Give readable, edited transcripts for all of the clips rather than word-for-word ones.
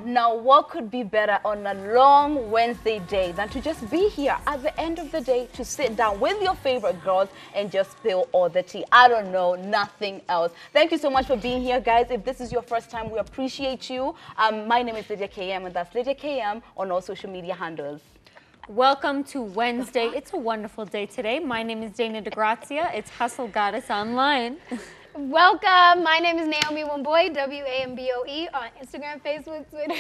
Now, what could be better on a long Wednesday day than to just be here at the end of the day to sit down with your favorite girls and just spill all the tea? I don't know, nothing else. Thank you so much for being here, guys. If this is your first time, we appreciate you. My name is Lydia KM, and that's Lydia KM on all social media handles. Welcome to Wednesday. It's a wonderful day today. My name is Dana de Grazia. It's Hustle Goddess Online. Welcome. My name is Naomi Wamboy, WAMBOE, on Instagram, Facebook, Twitter.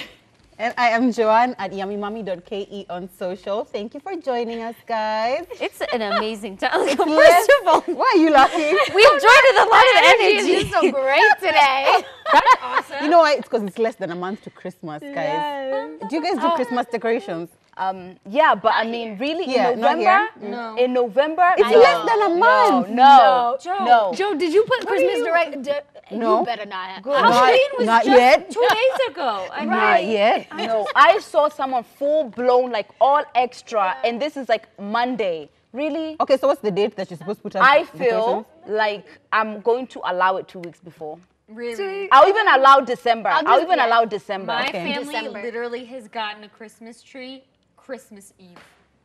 And I am Joanne at yummymommy.ke on social. Thank you for joining us, guys. It's an amazing time. First of all, why are you laughing? we enjoyed it, a lot of energy. It's so great today. That's awesome. You know why? It's because it's less than a month to Christmas, guys. Yes. Do you guys do Christmas decorations? Yeah, but I mean, really, Yeah, in not November? here. No. In November? It's less than a month. No. Joe. Joe, did you put Christmas direct? No. You better not have. Halloween was not just yet. 2 days ago. I mean, Not yet. No, I saw someone full-blown, like all extra, and this is like Monday. Really? Okay, so what's the date that you're supposed to put up? I feel decorations? like I'm going to allow it 2 weeks before. Really? I'll even allow December. I'll I'll just- even yeah. allow December. My Okay. family December. literally has gotten a Christmas tree Christmas Eve.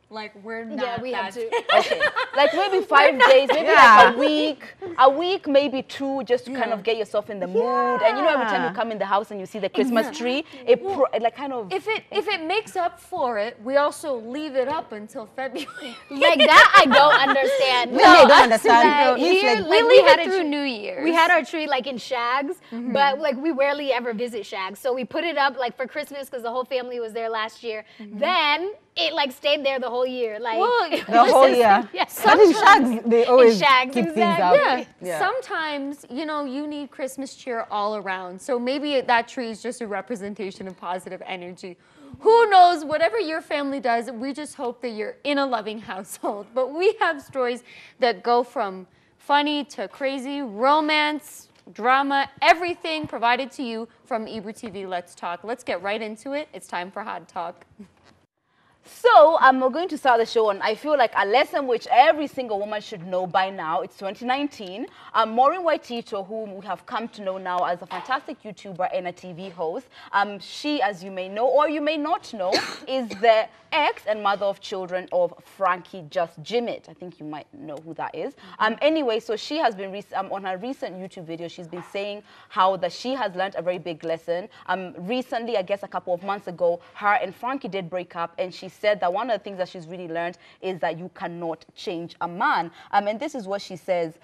Like, we're not Yeah, we have that to. Okay. Like maybe 5 days, maybe Yeah. like a week, maybe 2, just to kind of get yourself in the mood. And you know, every time you come in the house and you see the Christmas tree, it like kind of. If it makes up for it, we also leave it up until February. Like that, I don't understand. No, I don't understand. Like, Means here, like- like, we leave had it a through tree- New Year's. We had our tree like in shags, but like we rarely ever visit shags. So we put it up like for Christmas because the whole family was there last year. Then it like stayed there the whole year. Like The whole year. Yes. But in shags, they always shags, keep things exactly. up. Yeah. Sometimes, you know, you need Christmas cheer all around. So maybe that tree is just a representation of positive energy. Who knows, whatever your family does, we just hope that you're in a loving household. But we have stories that go from funny to crazy, romance, drama, everything provided to you from Ebru TV Let's Talk. Let's get right into it. It's time for Hot Talk. So we're going to start the show on, I feel like, a lesson which every single woman should know by now. It's 2019. Maureen Waitito, whom we have come to know now as a fantastic YouTuber and a TV host. She, as you may know or you may not know, is the ex and mother of children of Frankie Just Jimmit. I think you might know who that is. Anyway, so she has been, on her recent YouTube video, she's been saying how that she has learned a very big lesson. Recently, I guess a couple of months ago, her and Frankie did break up, and she said that one of the things that she's really learned is that you cannot change a man. And this is what she says.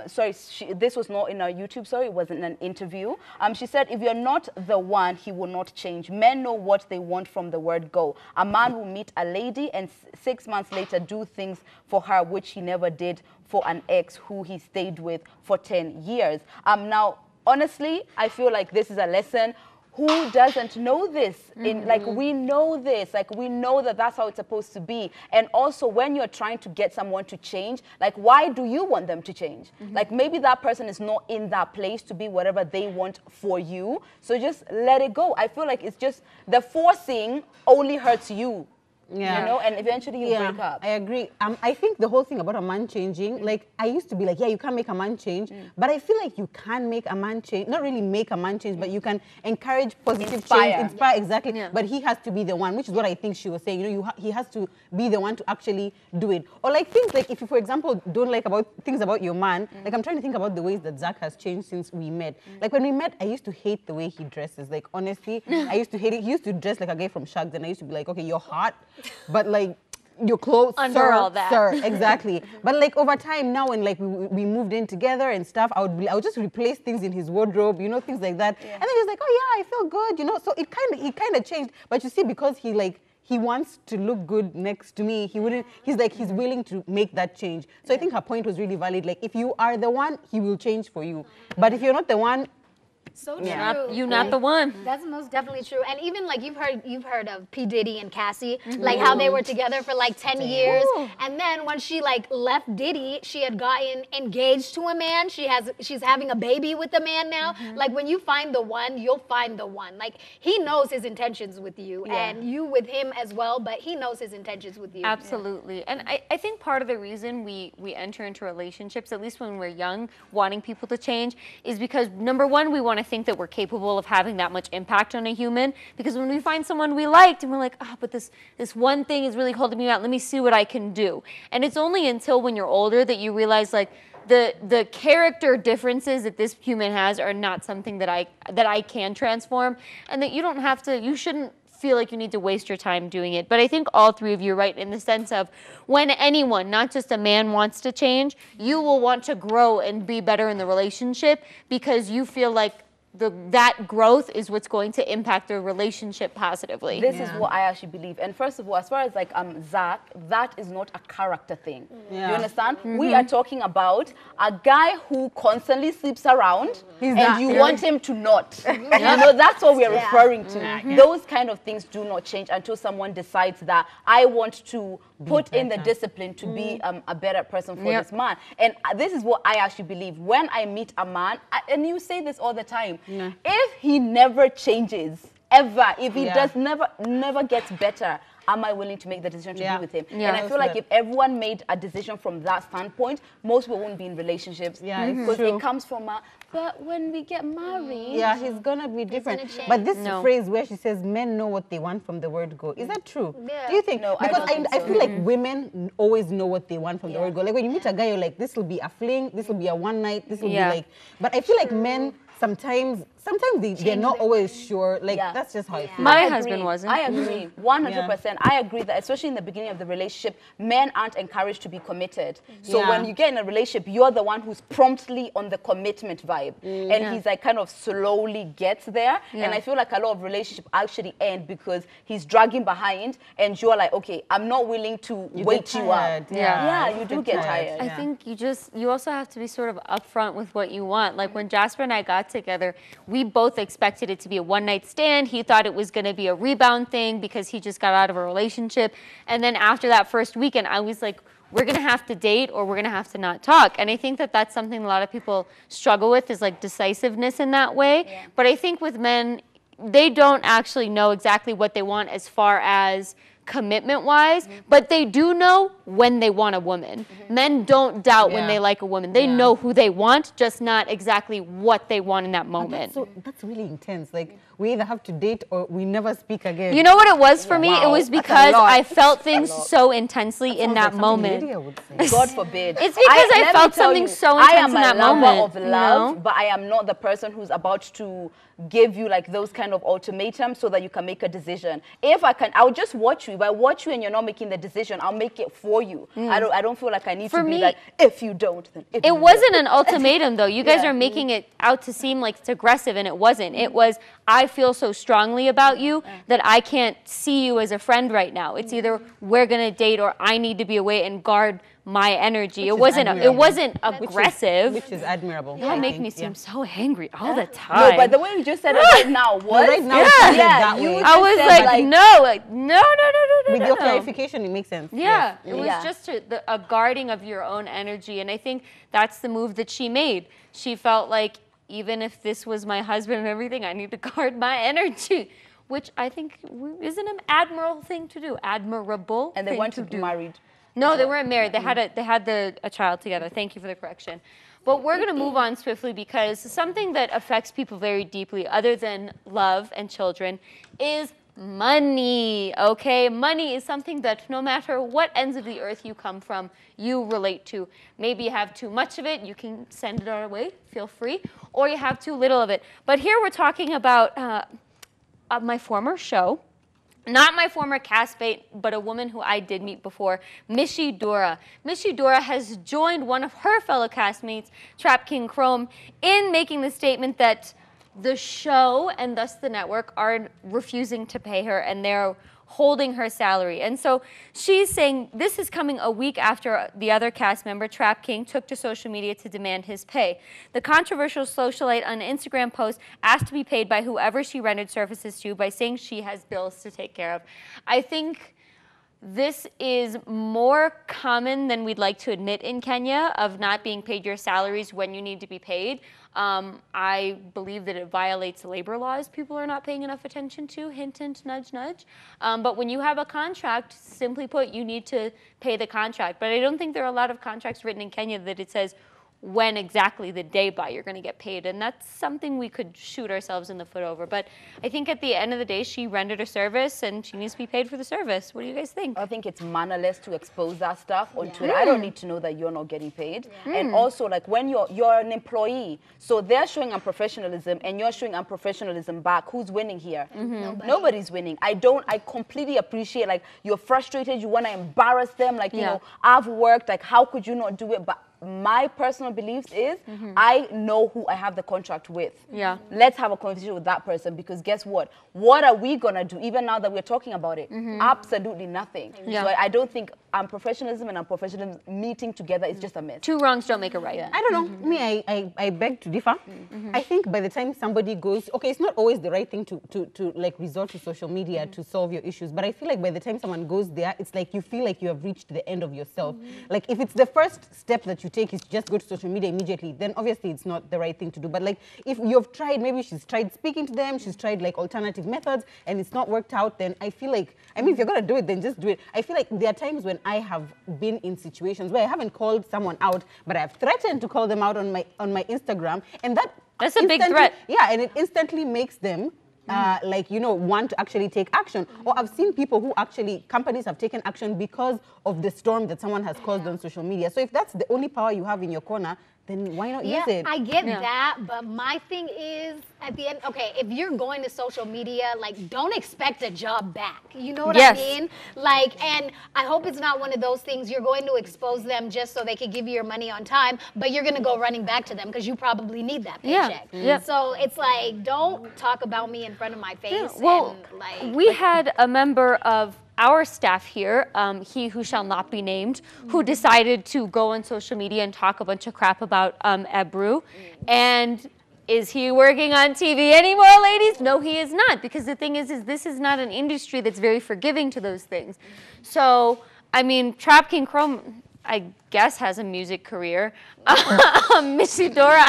Sorry, this was not in her YouTube, sorry, it was in an interview. She said, if you're not the one, he will not change. Men know what they want from the word go. A man will meet a lady and 6 months later do things for her which he never did for an ex who he stayed with for 10 years. Now, honestly, I feel like this is a lesson. Who doesn't know this? Like, we know this. Like, we know that that's how it's supposed to be. And also, when you're trying to get someone to change, like, why do you want them to change? Like, maybe that person is not in that place to be whatever they want for you. So just let it go. I feel like it's just the forcing only hurts you. Yeah. You know, and eventually you break up. I agree. I think the whole thing about a man changing, like, I used to be like, yeah, you can't make a man change, but I feel like you can make a man change, not really make a man change, but you can encourage positive change, inspire, exactly. Yeah. But he has to be the one, which is what I think she was saying. You know, he has to be the one to actually do it. Or like things like, if you, for example, don't like things about your man, like I'm trying to think about the ways that Zach has changed since we met. Like when we met, I used to hate the way he dresses. Like honestly, I used to hate it. He used to dress like a guy from Shags, and I used to be like, okay, you're hot, but like your clothes, Under all that. sir, exactly. But like over time now, when like we moved in together and stuff, I would just replace things in his wardrobe, you know, things like that. And then he's like, oh yeah, I feel good, you know. So he kind of changed. But you see, because he wants to look good next to me, he's willing to make that change. So I think her point was really valid. Like if you are the one, he will change for you. But if you're not the one, So true. You're not the one. That's most definitely true. And even like you've heard of P. Diddy and Cassie, like how they were together for like 10 years. And then when she like left Diddy, she had gotten engaged to a man. She's having a baby with a man now. Like when you find the one, you'll find the one. Like he knows his intentions with you and you with him as well, but he knows his intentions with you. Absolutely. And I think part of the reason we enter into relationships, at least when we're young, wanting people to change, is because number one, we want to to think that we're capable of having that much impact on a human, because when we find someone we liked and we're like, oh, but this one thing is really holding me out, let me see what I can do. And it's only until when you're older that you realize, like, the character differences that this human has are not something that I can transform, and that you shouldn't feel like you need to waste your time doing it. But I think all three of you are right in the sense of when anyone, not just a man, wants to change, you will want to grow and be better in the relationship because you feel like that growth is what's going to impact the relationship positively. This is what I actually believe. And first of all, as far as like Zach, that is not a character thing. Yeah. You understand? We are talking about a guy who constantly sleeps around and you want him to not. You know, that's what we are referring to. Those kind of things do not change until someone decides that I want to put in the discipline to be a better person for this man. And this is what I actually believe. When I meet a man, and you say this all the time, if he never changes, ever, if he does never gets better, am I willing to make the decision to be with him? And I feel like if everyone made a decision from that standpoint, most people wouldn't be in relationships. Because it comes from but when we get married... Yeah, he's gonna be different. But this phrase where she says men know what they want from the word go, is that true? Do you think? No, because I feel like women always know what they want from the word go. Like when you meet a guy, you're like, this will be a fling, this will be a one night, this will be like... But I feel like men... Sometimes they're not always sure. Like, that's just how I feel. My husband wasn't. I agree. 100%. I agree that, especially in the beginning of the relationship, men aren't encouraged to be committed. So when you get in a relationship, you're the one who's promptly on the commitment vibe. And he's like kind of slowly gets there. And I feel like a lot of relationships actually end because he's dragging behind and you're like, okay, I'm not willing to wait you up. You do get tired. I think you also have to be sort of upfront with what you want. Like when Jasper and I got together, we both expected it to be a one-night stand. He thought it was going to be a rebound thing because he just got out of a relationship. And then after that first weekend, I was like, we're going to have to date or we're going to have to not talk. And I think that that's something a lot of people struggle with, is like decisiveness in that way. But I think with men, they don't actually know exactly what they want as far as commitment-wise, but they do know when they want a woman. Men don't doubt when they like a woman. They know who they want, just not exactly what they want in that moment. That's really intense. Like, we either have to date or we never speak again. You know what it was for me? It was because I felt things so intensely in that moment. God forbid. It's because I felt something so intense in that moment. I am a lover of love, but I am not the person who's about to give you like those kind of ultimatums so that you can make a decision. If I can, I'll just watch you. If I watch you and you're not making the decision, I'll make it for you. I don't feel like I need to be like, if you don't, then if it wasn't an ultimatum though. You guys are making it out to seem like it's aggressive, and it wasn't. It was, I feel so strongly about you that I can't see you as a friend right now. It's either we're gonna date or I need to be away and guard my energy. It wasn't aggressive. Which is admirable. Y'all make me seem so angry all the time. No, but the way you just said it right now was... Right now, I was like, no. With your clarification, it makes sense. Yeah, it was just a guarding of your own energy. And I think that's the move that she made. She felt like, even if this was my husband and everything, I need to guard my energy, which I think isn't an admirable thing to do. Admirable. And they want to be married. No, they weren't married. They had a child together. Thank you for the correction. But we're going to move on swiftly because something that affects people very deeply, other than love and children, is money. Okay, money is something that no matter what ends of the earth you come from, you relate to. Maybe you have too much of it, you can send it our way, feel free, or you have too little of it. But here we're talking about my former show. Not my former castmate, but a woman who I did meet before, MISHI DORA. MISHI DORA has joined one of her fellow castmates, Trap King Chrome, in making the statement that the show and thus the network are refusing to pay her and they're holding her salary. And so she's saying this is coming a week after the other cast member, Trap King, took to social media to demand his pay. The controversial socialite on an Instagram post asked to be paid by whoever she rendered services to by saying she has bills to take care of. I think this is more common than we'd like to admit in Kenya, of not being paid your salaries when you need to be paid. I believe that it violates labor laws people are not paying enough attention to, hint, hint, nudge, nudge. But when you have a contract, simply put, you need to pay the contract. But I don't think there are a lot of contracts written in Kenya that it says when exactly the day by you're going to get paid. And that's something we could shoot ourselves in the foot over. But I think at the end of the day, she rendered a service and she needs to be paid for the service. What do you guys think? I think it's mannerless to expose that stuff on Twitter. I don't need to know that you're not getting paid. And also, like, when you're an employee, so they're showing unprofessionalism and you're showing unprofessionalism back. Who's winning here? Nobody's winning. I completely appreciate, like, you're frustrated, you want to embarrass them, like, you know, I've worked, like, how could you not do it? But my personal beliefs is I know who I have the contract with. Yeah. Let's have a conversation with that person, because guess what? What are we going to do, even now that we're talking about it? Absolutely nothing. So I don't think unprofessionalism and unprofessionalism meeting together is just a mess. Two wrongs don't make a right. I don't know. Me, I beg to differ. I think by the time somebody goes, okay, it's not always the right thing to like resort to social media to solve your issues, but I feel like by the time someone goes there, it's like you feel like you have reached the end of yourself. Like if it's the first step that you take is just go to social media immediately, then obviously it's not the right thing to do. But like if you've tried, maybe she's tried speaking to them, she's tried like alternative methods and it's not worked out, then I feel like, I mean, if you're going to do it, then just do it. I feel like there are times when I have been in situations where I haven't called someone out, but I've threatened to call them out on my Instagram, and that's a big threat. Yeah, and it instantly makes them like, you know, want to actually take action. Or I've seen people who actually, companies have taken action because of the storm that someone has caused on social media. So if that's the only power you have in your corner, then why not use it? I get that, but my thing is, at the end, okay, if you're going to social media, like, don't expect a job back. You know what I mean? Like, and I hope it's not one of those things you're going to expose them just so they can give you your money on time, but you're going to go running back to them because you probably need that paycheck. So it's like, don't talk about me in front of my face. Well, and, like, we had a member of our staff here, he who shall not be named, who decided to go on social media and talk a bunch of crap about Ebru. And is he working on TV anymore, ladies? No, he is not, because the thing is this is not an industry that's very forgiving to those things. So, I mean, Trap King Chrome, I guess, has a music career. MISHI DORA,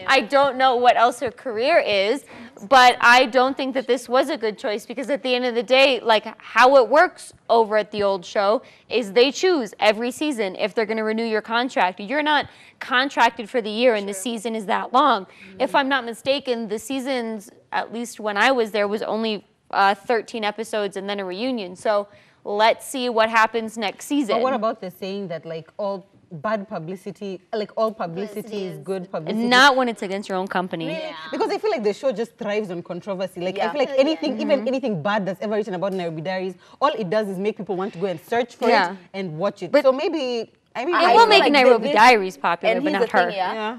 I don't know what else her career is, but I don't think that this was a good choice, because at the end of the day, like, how it works over at the old show is they choose every season if they're going to renew your contract. You're not contracted for the year and the season is that long. If I'm not mistaken, the seasons, at least when I was there, was only 13 episodes and then a reunion. So let's see what happens next season. But what about the saying that, like, all bad publicity, like all publicity is good publicity? Not when it's against your own company. Really? Because I feel like the show just thrives on controversy. Like, I feel like anything, even anything bad that's ever written about Nairobi Diaries, all it does is make people want to go and search for it and watch it. But so maybe, I mean, it will make Nairobi Diaries popular, but not her.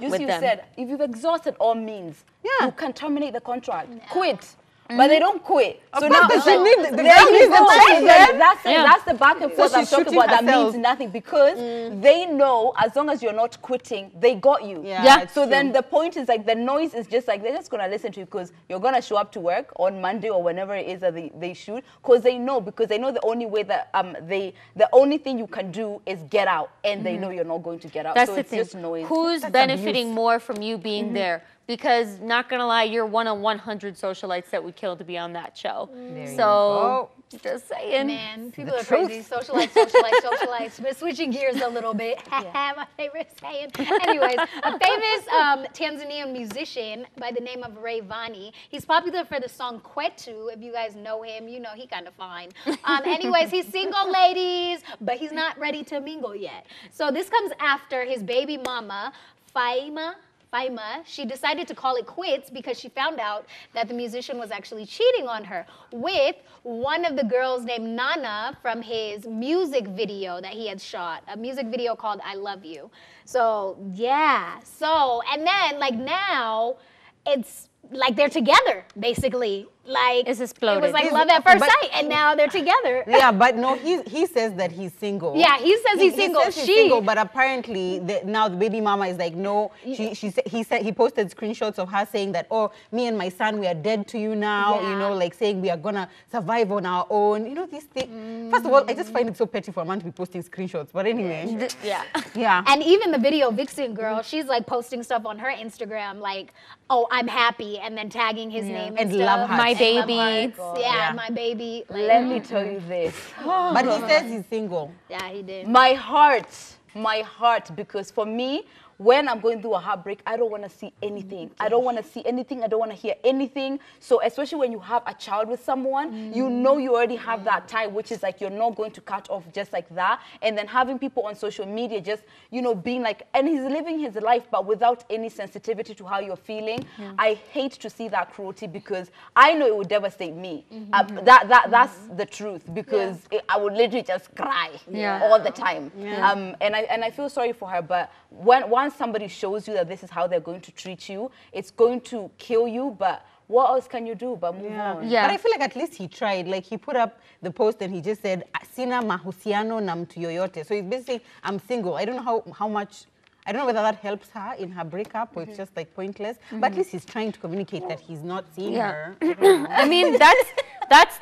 You said, if you've exhausted all means, you can terminate the contract. Quit. But they don't quit. So now that's the back and forth I'm talking about. That means nothing, because they know as long as you're not quitting, they got you. So then the point is, like, the noise is just like, they're just gonna listen to you because you're gonna show up to work on Monday or whenever it is that they shoot, because they know the only way that the only thing you can do is get out, and they know you're not going to get out. That's so the it's thing. just noise. Who's benefiting more from you being there? Because, not gonna lie, you're one of 100 socialites that would kill to be on that show. So, just saying. Man, people are crazy. Socialites. We're switching gears a little bit. My favorite saying. Anyways, a famous Tanzanian musician by the name of RAYVANNY. He's popular for the song Kwetu. If you guys know him, you know he kind of fine. Anyways, he's single, ladies, but he's not ready to mingle yet. So this comes after his baby mama, Faima, she decided to call it quits because she found out that the musician was actually cheating on her with one of the girls named Nana from his music video that he had shot, a music video called I Love You. So, yeah. So, and then, like, now, it's like they're together, basically. Like, it's exploded. It was like love at first sight, and now they're together. Yeah, but no, he says that he's single. Yeah, he says he's single. He says he's single, but apparently now the baby mama is like, no. He posted screenshots of her saying that, oh, me and my son, we are dead to you now. You know, like saying we are gonna survive on our own. You know, these things. First of all, I just find it so petty for a man to be posting screenshots. But anyway, yeah. And even the video VIXEN girl, she's like posting stuff on her Instagram, like, oh, I'm happy, and then tagging his name and stuff. Love hearts. My baby. My baby. Like, let me tell you this. But he says he's single. Yeah, he did. My heart, because for me, when I'm going through a heartbreak, I don't want to see anything. I don't want to see anything. I don't want to hear anything. So especially when you have a child with someone, you know you already have that tie, which is like you're not going to cut off just like that. And then having people on social media just, you know, being like, and he's living his life, but without any sensitivity to how you're feeling. I hate to see that cruelty because I know it would devastate me. That's the truth, because I would literally just cry all the time. And I feel sorry for her, but once somebody shows you that this is how they're going to treat you, it's going to kill you, but what else can you do but move on? But I feel like at least he tried. Like, he put up the post and he just said, "Sina mahusiano na mtu yoyote." So he's basically, I'm single. I don't know how much, I don't know whether that helps her in her breakup or it's just like pointless. But at least he's trying to communicate that he's not seeing her. I mean, that's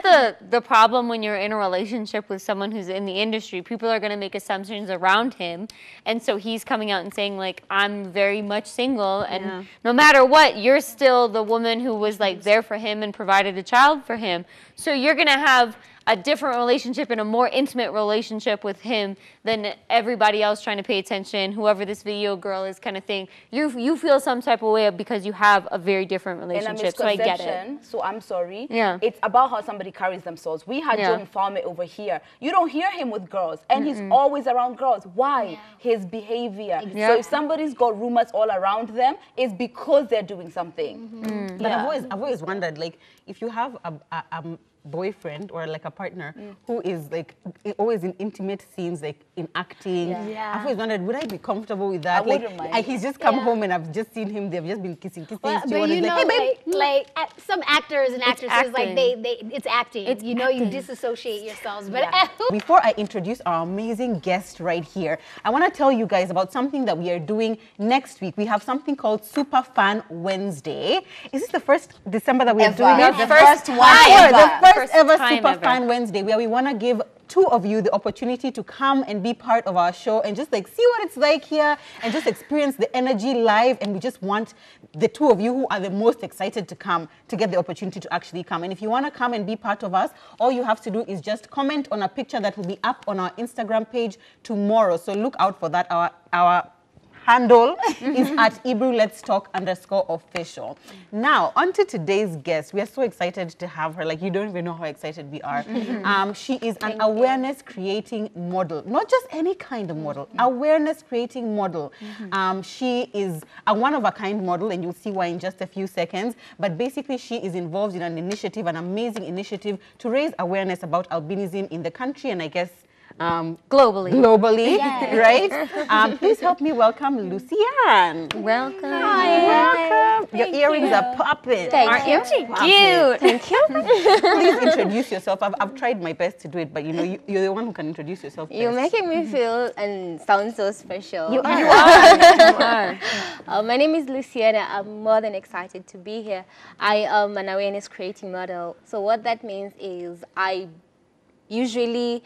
the problem when you're in a relationship with someone who's in the industry. People are going to make assumptions around him. And so he's coming out and saying, like, I'm very much single. And no matter what, you're still the woman who was, like, there for him and provided a child for him. So you're going to have a different relationship and a more intimate relationship with him than everybody else trying to pay attention, whoever this video girl is kind of thing. You feel some type of way because you have a very different relationship, so I get it. So I'm sorry. Yeah. It's about how somebody carries themselves. We had Joe Mfalme over here. You don't hear him with girls, and he's always around girls. Why? His behavior. So if somebody's got rumors all around them, it's because they're doing something. But I've always wondered, like, if you have a boyfriend or like a partner who is like always in intimate scenes, like in acting, I've always wondered, would I be comfortable with that? I wouldn't mind. He's just come home and I've just seen him, they've just been kissing. But you know, like some actors and actresses, like it's acting. It's you know, you disassociate yourselves. But before I introduce our amazing guest right here, I want to tell you guys about something that we are doing next week. We have something called Super Fan Wednesday. Is this the first December that we are doing it? The first one The first ever Super Fan Wednesday, where we want to give two of you the opportunity to come and be part of our show and just like see what it's like here and just experience the energy live. And we just want the two of you who are the most excited to come to get the opportunity to actually come. And if you want to come and be part of us, all you have to do is just comment on a picture that will be up on our Instagram page tomorrow. So look out for that. Our handle is at Ebru Let's Talk _official. Now, on to today's guest. We are so excited to have her. Like, you don't even know how excited we are. She is an awareness creating model. Not just any kind of model, awareness creating model. She is a one-of-a-kind model, and you'll see why in just a few seconds. But basically, she is involved in an initiative, an amazing initiative to raise awareness about albinism in the country, and I guess globally, right? Please help me welcome Lucianne. Welcome. Hi. Welcome. Your earrings are popping. Thank you. Cute. Thank you. Please introduce yourself. I've tried my best to do it, but you know, you're the one who can introduce yourself first. You're making me feel and sound so special. You are. You are. My name is Luciana. I'm more than excited to be here. I am an awareness creating model. So what that means is I usually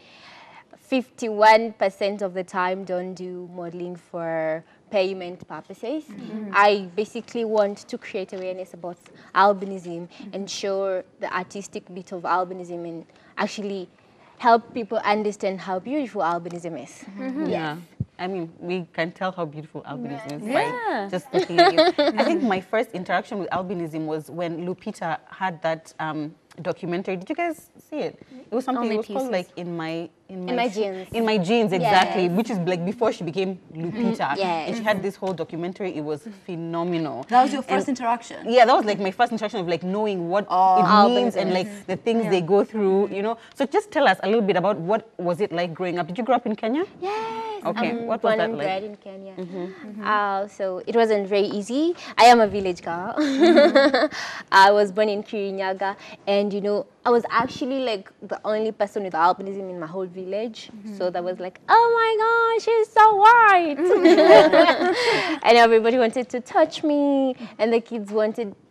51% of the time don't do modeling for payment purposes. I basically want to create awareness about albinism and show the artistic bit of albinism and actually help people understand how beautiful albinism is. Yeah. I mean, we can tell how beautiful albinism is by just looking at you. I think my first interaction with albinism was when Lupita had that documentary. Did you guys see it? It was something. It was called like in my jeans. In my jeans, exactly. Which is like before she became Lupita. And she had this whole documentary. It was phenomenal. That was your first interaction? Yeah, that was like my first interaction of like knowing what it means and like the things they go through. You know. So just tell us a little bit about what was it like growing up. Did you grow up in Kenya? Yes. Okay. What was that like? Born and bred in Kenya. So it wasn't very easy. I am a village girl. I was born in Kirinyaga, and you know, I was actually like the only person with albinism in my whole village. So that was like, oh my gosh, she's so white. And everybody wanted to touch me, and the kids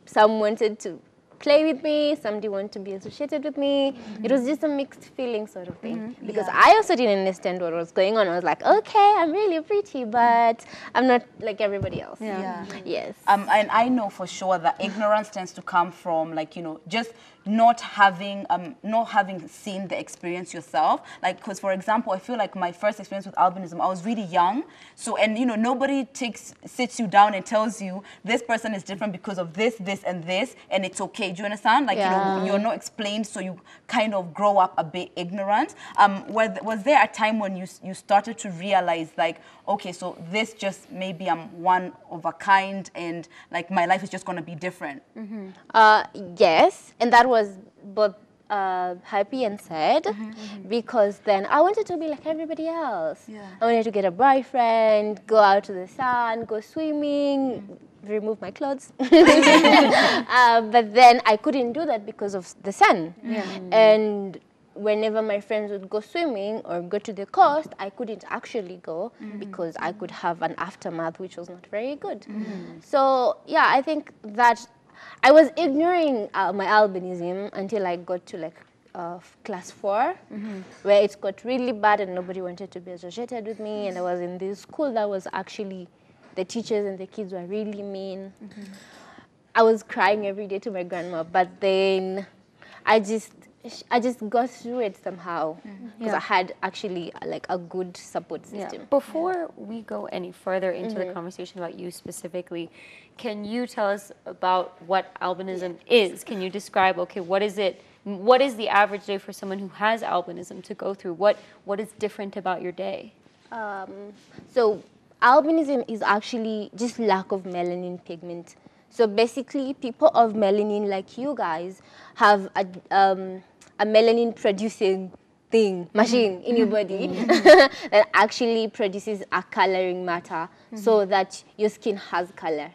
some wanted to play with me, some didn't want to be associated with me. It was just a mixed feeling sort of thing. Because I also didn't understand what was going on. I was like, okay, I'm really pretty, but I'm not like everybody else. Yes. And I know for sure that ignorance tends to come from, like, you know, just not having seen the experience yourself. Like, because for example, I feel like my first experience with albinism, I was really young. So, and you know, nobody sits you down and tells you this person is different because of this, this, and this, and it's okay. Do you understand? Like, you know, you're not explained, so you kind of grow up a bit ignorant. Was there a time when you started to realize, like, okay, so this just maybe I'm one of a kind, and like my life is just gonna be different? Yes, and that was both happy and sad, because then I wanted to be like everybody else. I wanted to get a boyfriend, go out to the sun, go swimming, remove my clothes. But then I couldn't do that because of the sun. And whenever my friends would go swimming or go to the coast, I couldn't actually go because I could have an aftermath, which was not very good. So yeah, I think that I was ignoring my albinism until I got to like class 4, where it got really bad and nobody wanted to be associated with me. And I was in this school that was actually, the teachers and the kids were really mean. I was crying every day to my grandma, but then I just got through it somehow, because I had actually like a good support system. Before we go any further into the conversation about you specifically, can you tell us about what albinism is? Can you describe, okay, what is it? What is the average day for someone who has albinism to go through? What is different about your day? So albinism is actually just lack of melanin pigment. So basically, people of melanin like you guys have a melanin producing machine in your body that actually produces a coloring matter so that your skin has color.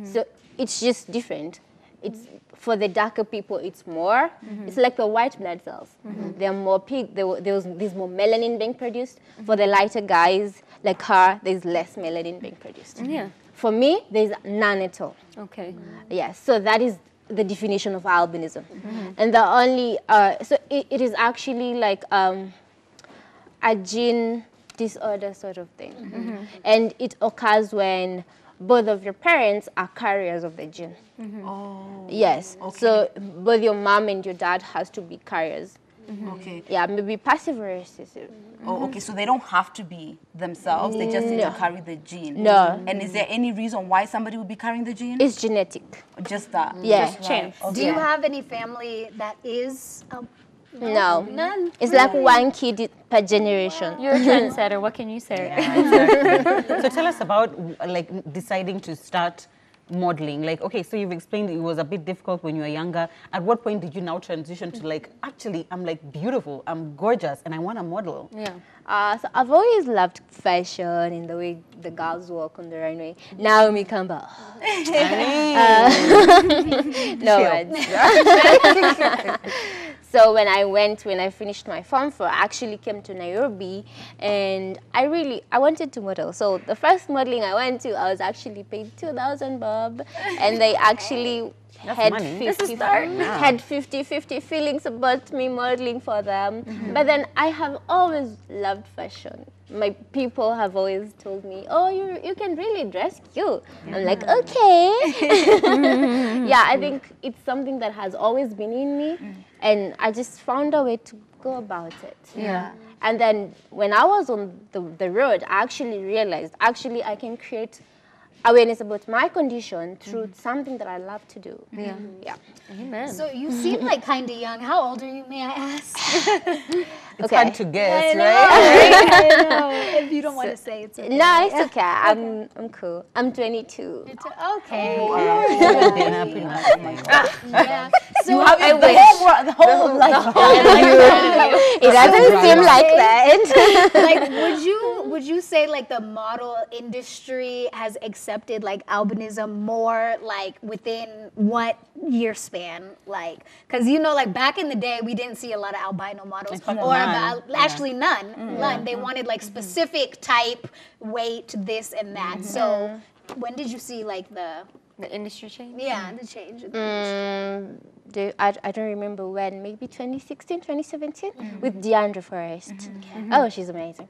So it's just different. It's for the darker people, it's more. It's like the white blood cells. They're more pink. There's more melanin being produced. For the lighter guys like her, there's less melanin being produced. For me, there's none at all. Okay. Yes, so that is the definition of albinism. And the only, so it is actually like a gene disorder sort of thing. And it occurs when both of your parents are carriers of the gene. Yes, so both your mom and your dad has to be carriers. Okay. Yeah, maybe passive or recessive. Oh, okay, so they don't have to be themselves, they just need to carry the gene. No. And is there any reason why somebody would be carrying the gene? It's genetic. Just that? Yeah. Just chance. Do you have any family that is? No. None. It's like one kid per generation. You're a trendsetter. What can you say? So tell us about like deciding to start modeling. Like, okay, so you've explained it was a bit difficult when you were younger. At what point did you now transition to like, actually, I'm like beautiful, I'm gorgeous, and I want to model? So I've always loved fashion and the way the girls walk on the runway. Naomi Campbell. No words. So when I finished my Form 4, I actually came to Nairobi, and I wanted to model. So the first modeling I went to, I was actually paid 2,000 bob, and they actually had 50-50 feelings about me modeling for them. But then I have always loved fashion. My people have always told me, oh, you can really dress cute. I'm like, okay. Yeah, I think it's something that has always been in me, and I just found a way to go about it. And then when I was on the road, I actually realized, I can create awareness about my condition through something that I love to do. Amen. So you seem like kind of young. How old are you, may I ask? It's hard to guess, right? I know. If you don't want to say, it's okay. No, it's okay. I'm cool. I'm 22. It's okay. Yeah. So you have the whole life. It doesn't seem like that. Like, would you say like the model industry has accepted like albinism more like within what year span? Like, because you know, like back in the day, we didn't see a lot of albino models, actually none. They wanted like specific type, weight, this and that. So when did you see like the industry change? Yeah, the change. I don't remember when, maybe 2016, 2017, with Deandra Forrest. Oh, she's amazing.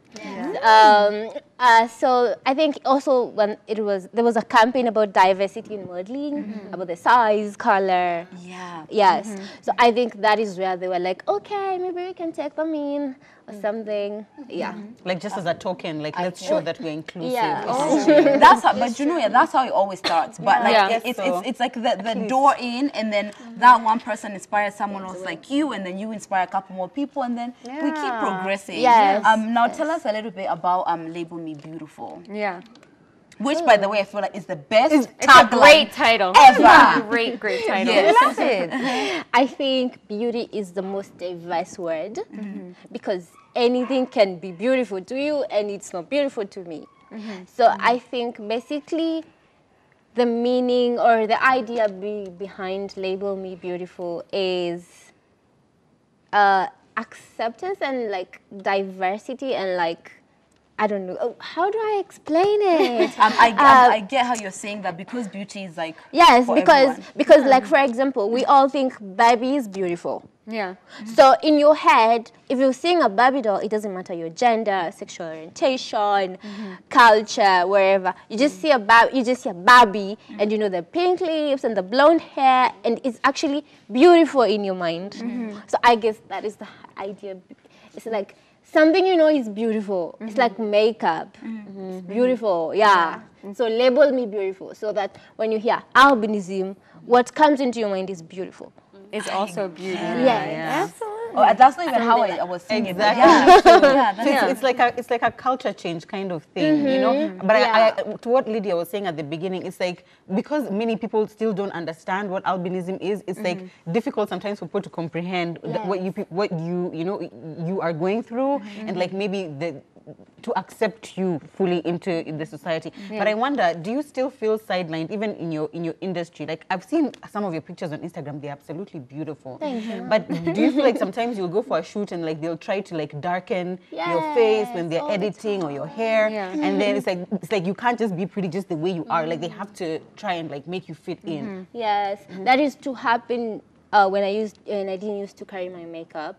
So I think also when there was a campaign about diversity in modeling, about the size, color. Yeah. Yes. So I think that is where they were like, okay, maybe we can take them in or something. Yeah. Like just as a token, like let's show that we're inclusive. Yeah. That's how, but you know, yeah, that's how it always starts. But like Yeah. it's like the door in, and then that one person inspires someone else like you, and then you inspire a couple more people, and then we keep progressing. Yes. Now tell us a little bit about Label Me Beautiful. Yeah. Which, by the way, I feel like is the best It's a tagline great title. ever. Great title. Yes. I love it. I think beauty is the most diverse word because anything can be beautiful to you and it's not beautiful to me. So I think basically the meaning or the idea behind Label Me Beautiful is acceptance and like diversity and like, I don't know. Oh, how do I explain it? I get how you're saying that because beauty is like yes, for because everyone. like for example, we all think Barbie is beautiful. Yeah. So in your head, if you're seeing a Barbie doll, it doesn't matter your gender, sexual orientation, culture, wherever. You just see a Barbie, and you know the pink lips and the blonde hair, and it's actually beautiful in your mind. So I guess that is the idea. It's like something you know is beautiful. It's like makeup. It's beautiful, yeah. So label me beautiful so that when you hear albinism, what comes into your mind is beautiful. It's also beauty. Yeah. Oh, that's not even how I was saying Exactly. it. Yeah. It's like a culture change kind of thing, you know. But I, to what Lydia was saying at the beginning, it's like because many people still don't understand what albinism is. It's like difficult sometimes for people to comprehend what you are going through, and like maybe to accept you fully into the society. But I wonder, do you still feel sidelined even in your industry? Like I've seen some of your pictures on Instagram; they're absolutely beautiful. Thank you. But do you feel like sometimes you'll go for a shoot and like they'll try to like darken your face when they're editing or your hair, and then it's like you can't just be pretty just the way you are. Like they have to try and like make you fit in. Yes, that used to happen when I didn't used to carry my makeup.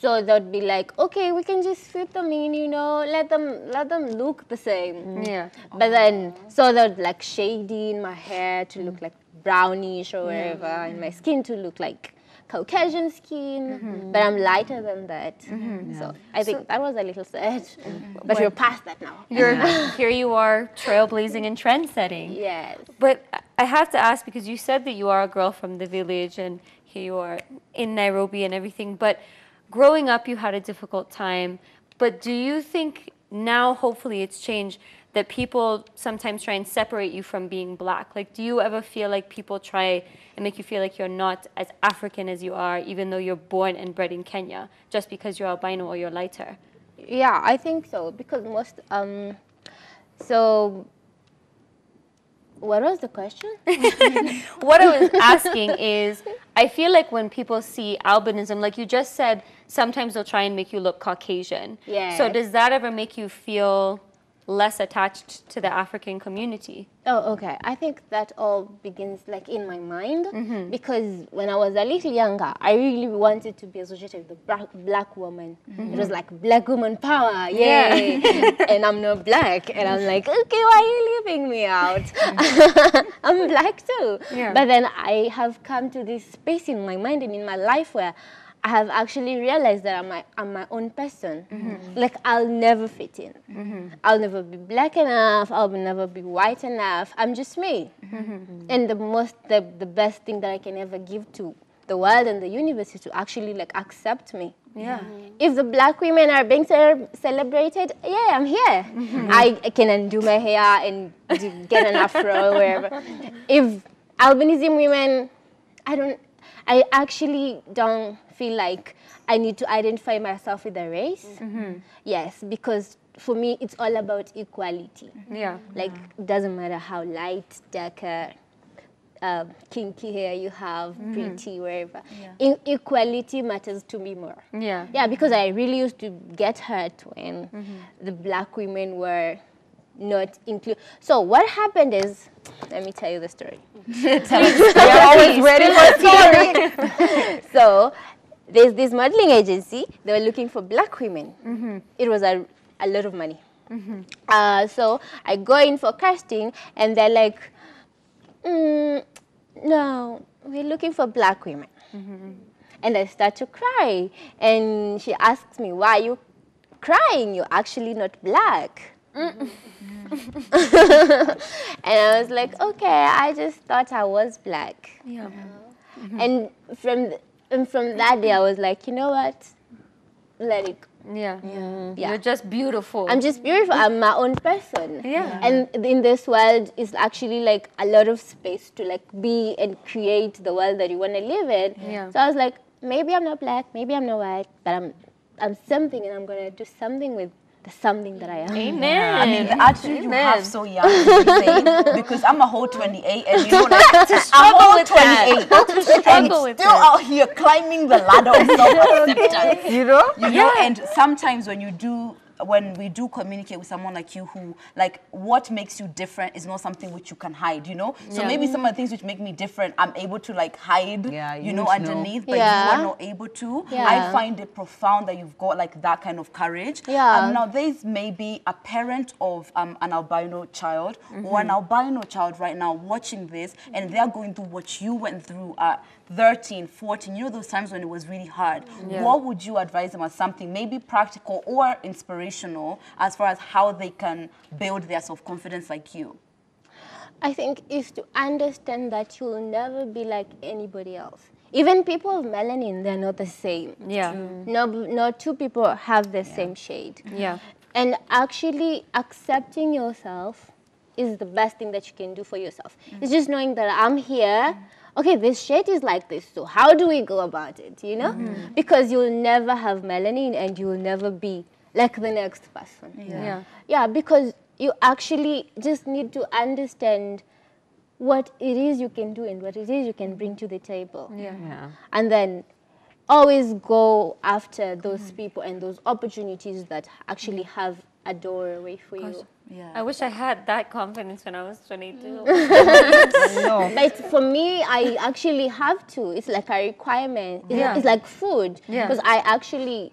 So they'd be like, okay, we can just fit them in, you know, let them look the same. Yeah. But then, so they'd like shading my hair to look like brownish or whatever, and my skin to look like Caucasian skin, but I'm lighter than that. So I think that was a little sad, but we're past that now. Here you are, trailblazing and trend setting. Yes. But I have to ask, because you said that you are a girl from the village and here you are in Nairobi and everything, but growing up you had a difficult time. But do you think now, hopefully it's changed, that people sometimes try and separate you from being black? Like, do you ever feel like people try and make you feel like you're not as African as you are, even though you're born and bred in Kenya, just because you're albino or you're lighter? Yeah, I think so, because most, so what was the question? What I was asking is, I feel like when people see albinism, like you just said, sometimes they'll try and make you look Caucasian. Yeah. So does that ever make you feel less attached to the African community? Oh, okay. I think that all begins like in my mind, because when I was a little younger, I really wanted to be associated with the black woman. It was like black woman power, yay! And I'm not black, and I'm like, okay, why are you leaving me out? I'm black too. Yeah. But then I have come to this space in my mind and in my life where I have actually realized that I'm my own person. Like, I'll never fit in. I'll never be black enough. I'll never be white enough. I'm just me. And the best thing that I can ever give to the world and the universe is to actually like accept me. Yeah. If the black women are being celebrated, yeah, I'm here. I can undo my hair and get an afro or wherever. If albinism women, I actually don't feel like I need to identify myself with a race. Yes, because for me, it's all about equality. Yeah. Like, it doesn't matter how light, darker, kinky hair you have, pretty, wherever. Equality matters to me more. Yeah. Yeah, because I really used to get hurt when the black women were not included. So what happened is, let me tell you the story. We're always ready for a story. So there's this modeling agency. They were looking for black women. It was a lot of money. So I go in for casting, and they're like, no, we're looking for black women. And I start to cry. And she asks me, why are you crying? You're actually not black. And I was like, okay, I just thought I was black. Yeah. And from that day, I was like, you know what? Let it go. Yeah. Yeah. You're just beautiful. I'm just beautiful. I'm my own person. Yeah. And in this world is actually like a lot of space to like be and create the world that you want to live in. Yeah. So I was like, maybe I'm not black, maybe I'm not white, but I'm something, and I'm gonna do something with the something that I am. Amen. I mean, the attitude you have so young, because I'm a whole 28, and you know, like, I'm a whole 28, and still out here climbing the ladder of self-acceptance. You know, and sometimes when we do communicate with someone like you, who like what makes you different is not something which you can hide, you know. So maybe some of the things which make me different, I'm able to like hide, you know, underneath, but you are not able to. I find it profound that you've got like that kind of courage. Now there's maybe a parent of an albino child or an albino child right now watching this, and they're going through what you went through at 13, 14, you know, those times when it was really hard. What would you advise them as something maybe practical or inspirational as far as how they can build their self-confidence like you? I think is to understand that you'll never be like anybody else. Even people of melanin, they're not the same. No two people have the same shade. And actually accepting yourself is the best thing that you can do for yourself. It's just knowing that I'm here. Okay, this shade is like this, so how do we go about it, you know? Because you'll never have melanin and you'll never be like the next person. Yeah, because you actually just need to understand what it is you can do and what it is you can bring to the table. And then always go after those people and those opportunities that actually have a doorway for you. I wish I had that confidence when I was 22. But for me, I actually have to. It's like a requirement. It's like food. Because I actually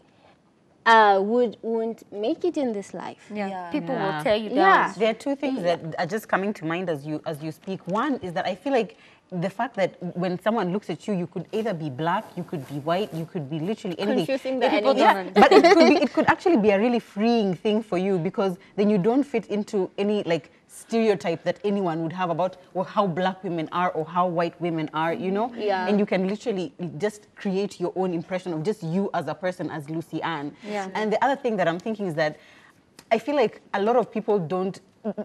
wouldn't make it in this life. People will tear you down. There are two things that are just coming to mind as you speak. One is that I feel like the fact that when someone looks at you, you could either be black, you could be white, you could be literally anything. Confusing the enemy. But it could actually be a really freeing thing for you, because then you don't fit into any like stereotype that anyone would have about how black women are or how white women are, you know? And you can literally just create your own impression of just you as a person, as Lucy Ann. And the other thing that I'm thinking is that I feel like a lot of people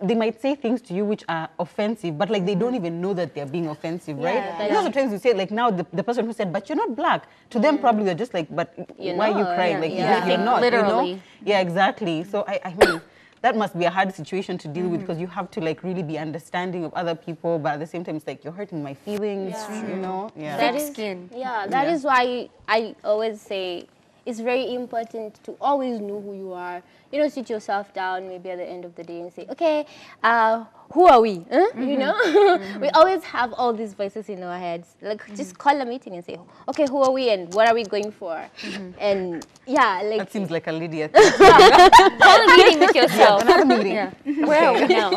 they might say things to you which are offensive, but like they don't even know that they're being offensive, right? You know, sometimes you say like now the person who said, but you're not black, to them probably they're just like, but why are you crying? Like you're not, literally. you know? Yeah, exactly. So I mean, that must be a hard situation to deal with, because you have to like really be understanding of other people, but at the same time it's like you're hurting my feelings, you know? Thick skin. That is why I always say it's very important to always know who you are. You know, sit yourself down maybe at the end of the day and say, okay, who are we? You know? We always have all these voices in our heads. Like, just call a meeting and say, okay, who are we and what are we going for? And yeah, like... That seems like a Lydia thing. Call a meeting with yourself. Another meeting. Where are we now?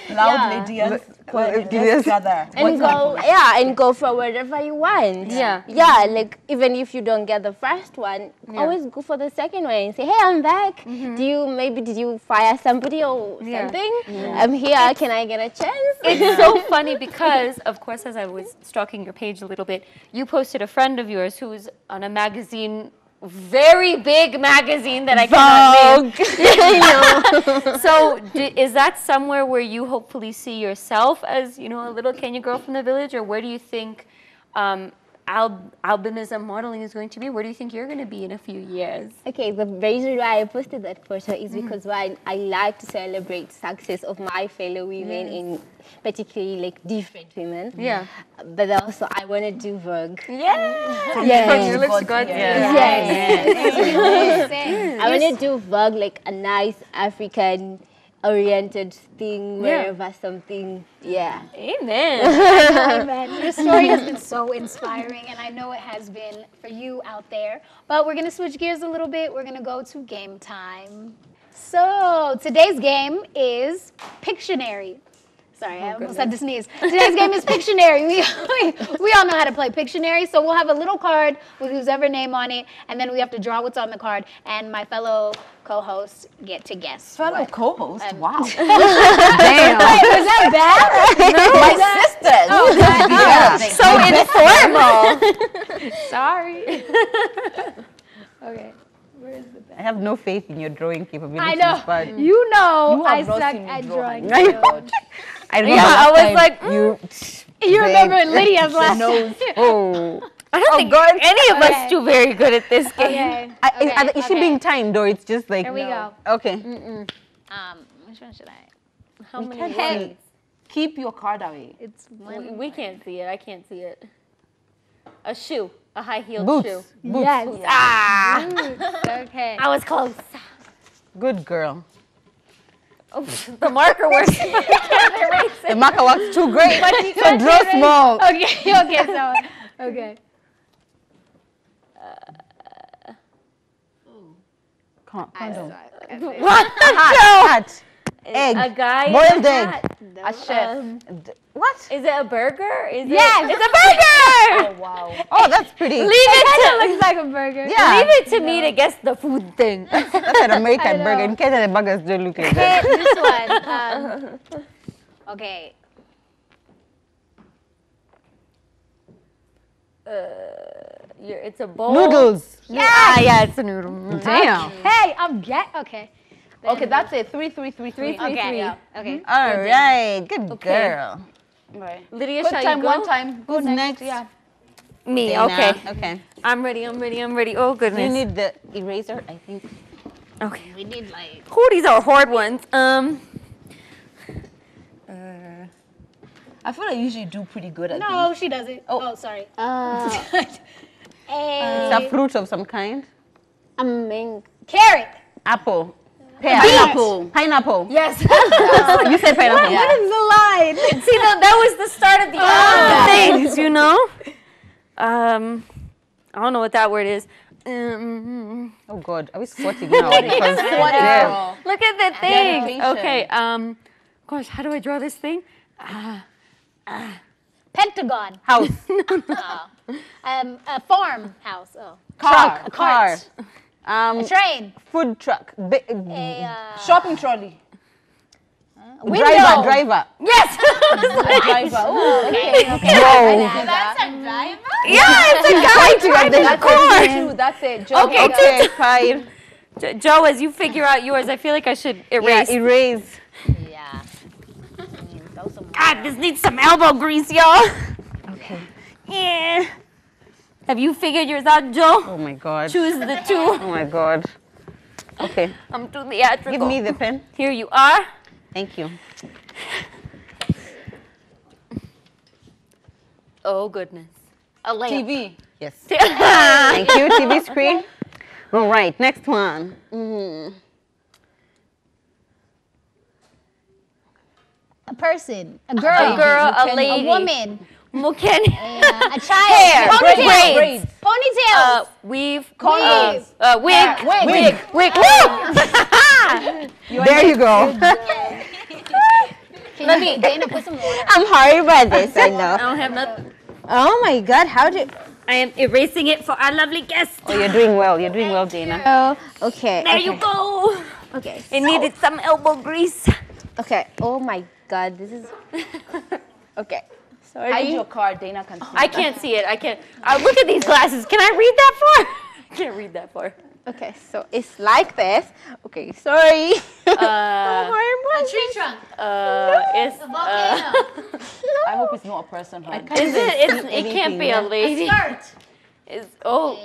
Loud Lydians. Together. And go for whatever you want. Yeah, like even if you don't get the first one, always go for the second one and say, hey, I'm back. Did you fire somebody or something? I'm here. Can I get a chance? It's so funny because, of course, as I was stalking your page a little bit, you posted a friend of yours who's on a magazine, very big magazine that I cannot name. So is that somewhere where you hopefully see yourself as, you know, a little Kenya girl from the village, or where do you think albinism modeling is going to be? Where do you think you're going to be in a few years? Okay, the reason why I posted that photo is because I like to celebrate success of my fellow women, in particularly like different women. But also I want to do Vogue. You look good. I want to do Vogue, like a nice African oriented thing, wherever something, Amen. Amen. Your story has been so inspiring, and I know it has been for you out there. But we're going to switch gears a little bit. We're going to go to game time. So today's game is Pictionary. Sorry, I almost had to sneeze. Today's game is Pictionary. We all know how to play Pictionary. So we'll have a little card with whoever name on it, and then we have to draw what's on the card. And my fellow co-hosts get to guess. Fellow co-host? Wow. Damn. Wait, was that bad? No, my sisters. Oh, yeah. So informal. Sorry. Okay. Where is the bag? I have no faith in your drawing capabilities. I know. But You know You I have not suck seen me at draw. drawing. I know. I remember Yeah, I last was time like, You remember Lydia's last nose. Oh. I don't think any of us do very good at this game. Okay. Is she being timed or it's just like... Here we go. Okay. Which one should I? How many Hey, words? keep your card away. It's one. We can't see it. I can't see it. A shoe. A high-heeled Boots. shoe. Boots. Yes. Ah! Okay. I was close. Good girl. Oh, the marker works. The marker works too great. So draw small. Okay. Okay. So. Okay. Condom. What? Hat. Egg. A guy. Boiled in a egg. hat. A chef. What? Is it a burger? Yes. It's a burger. Oh, wow. Oh, that's pretty. Leave it It looks like a burger. Yeah. Leave it to me to guess the food thing. That's an American I know. burger. In Canada, the burgers don't look like Okay, that. this one. Okay. It's a bowl. Noodles. Ah, yeah, it's a noodle. Damn. Hey, I'm okay. Okay, that's it. 3, 3, 3, 3. Okay. Yeah. Okay. All right. Good Okay. girl. Right. Lydia, Good shall time, you go? one time. Go Who's next? Yeah. Me, Dana. okay. Okay. I'm ready. Oh, goodness. You need the eraser, I think. Okay. We need like. Oh, these are hard ones. I feel I usually do pretty good at No, she doesn't. Oh, sorry. It's a fruit of some kind. a mango. Carrot. Apple. Pear. Pineapple. Pineapple. yes. You said pineapple. Yeah. What is the line? See, that was the start of the things, you know? I don't know what that word is. Oh God, are we sweating now? Because Girl. Look at the thing. Dedication. Okay. Gosh, how do I draw this thing? Pentagon. house, A farmhouse. Oh. Car. A cart. a Train. food truck, Shopping trolley. driver. Yes. Driver. Oh, okay. Whoa. That's a driver? Yeah, it's a guy driving a car. That's it. Joe. Okay, Okay, fine. Joe, as you figure out yours, I feel like I should erase. Yeah, erase. Yeah. God, this needs some elbow grease, y'all. Okay. Yeah. Have you figured yours out, Joe? Oh my God. Choose the two. Oh my God. Okay. I'm too theatrical. Give me the pen. Here you are. Thank you. Oh, goodness. A lamp. TV. Yes. Thank you, TV screen. All right, next one. A person. A girl. A girl, a A lady. woman. Mukeni. A child. Hair. Ponytails. Braids. Ponytails. Weave. Wig. Wig. There you go. Let me. Dana, put some water. I'm hard about this, I I know. don't have nothing. Oh my God, how did... I am erasing it for our lovely guest. Oh, you're doing well. You're doing well, Dana. Oh, okay. There you go. Okay. It needed some elbow grease. Okay. Oh my God, this is... Okay. Hide Sorry. your card. Dana can see. I can't see it. I can't. Look at these glasses. Can I read that far? I can't read that far. Okay, so it's like this. Okay, sorry. A tree trunk. It's A volcano. I hope it's not a person. Hon. Is it? It can't be a lady. Skirt. It's oh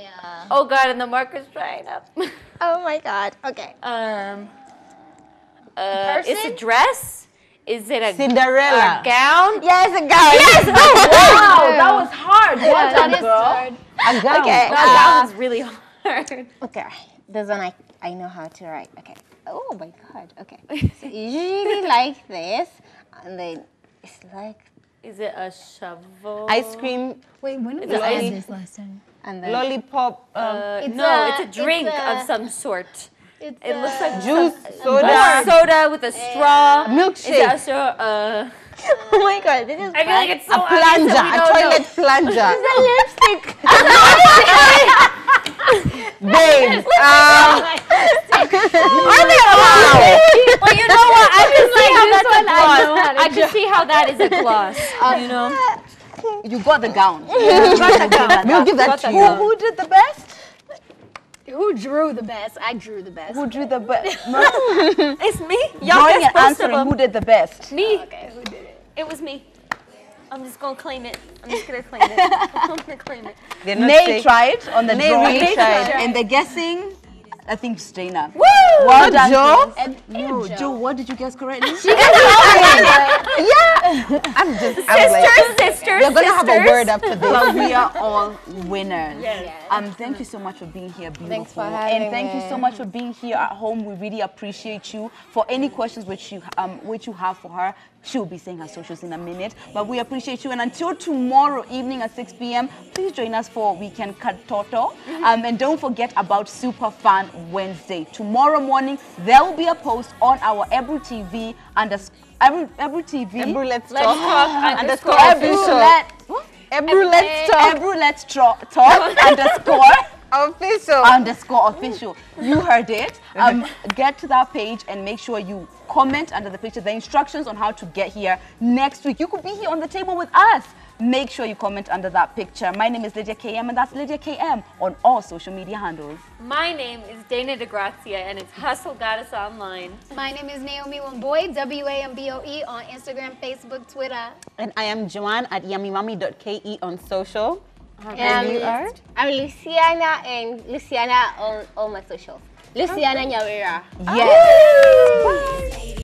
God, and the marker's drying up. Oh my God. Okay. It's a dress. Is it a Cinderella. a gown? Yes, a gown. Yes. Wow, that was hard. Well done, That is girl. hard. A gown. Okay. That gown is really hard. Okay. This one I know how to write. Okay. Oh my God. Okay. So usually like this, and then it's like. Is it a shovel? Ice cream. Wait, when did It's we a have ice- this last time? And then Lollipop. It's a drink of some sort. It looks like Juice. Soda. Soda. Soda with a straw. Milkshake. Is it a straw? oh my God, this is I feel like it's so A plunger. A toilet plunger. lipstick. Babe. Well, you know what? I can see how that's a gloss. I can see how that is a gloss. You know. You got the gown. You got the gown. We'll give that to you. Who did the best? Who drew the best? I drew the best. Who drew the best? It's me. Y'all Drawing guess and most of answering them. who did the best. Me. Okay, who did it? It was me. I'm just gonna claim it. I'm just gonna claim it. I'm gonna claim it. They're not Nay saying- tried on the Nay drawing really tried. and the guessing. I think it's Dana. Woo! Well Not done. Joe? And no, Joe, what did you guess correctly? I'm just. I'm like, Sisters. we're gonna have a word after this. But we are all winners. Yes. Thank you so much for being here, beautiful. Thanks for having And thank you me. so much for being here at home. We really appreciate you. For any questions which you have for her, she'll be saying her socials in a minute. But we appreciate you. And until tomorrow evening at 6 p.m., please join us for Weekend Katoto. And don't forget about Super Fun Wednesday. Tomorrow morning, there will be a post on our Ebru TV Ebru TV. Ebru, let's Let's talk. talk underscore Official. Ebru, let's talk. Ebru, let's talk underscore Official. underscore official. You heard it. Get to that page and make sure you comment under the picture the instructions on how to get here next week. You could be here on the table with us. Make sure you comment under that picture. My name is Lydia KM, and that's Lydia KM on all social media handles. My name is Dana de Grazia, and it's Hustle Goddess Online. My name is Naomi Wamboy, WAMBOE on Instagram, Facebook, Twitter. And I am Joanne at yummymummy.ke on social. And you are? I'm Luciana, and Luciana on all my socials. Luciana Nyawira. Yes. Bye.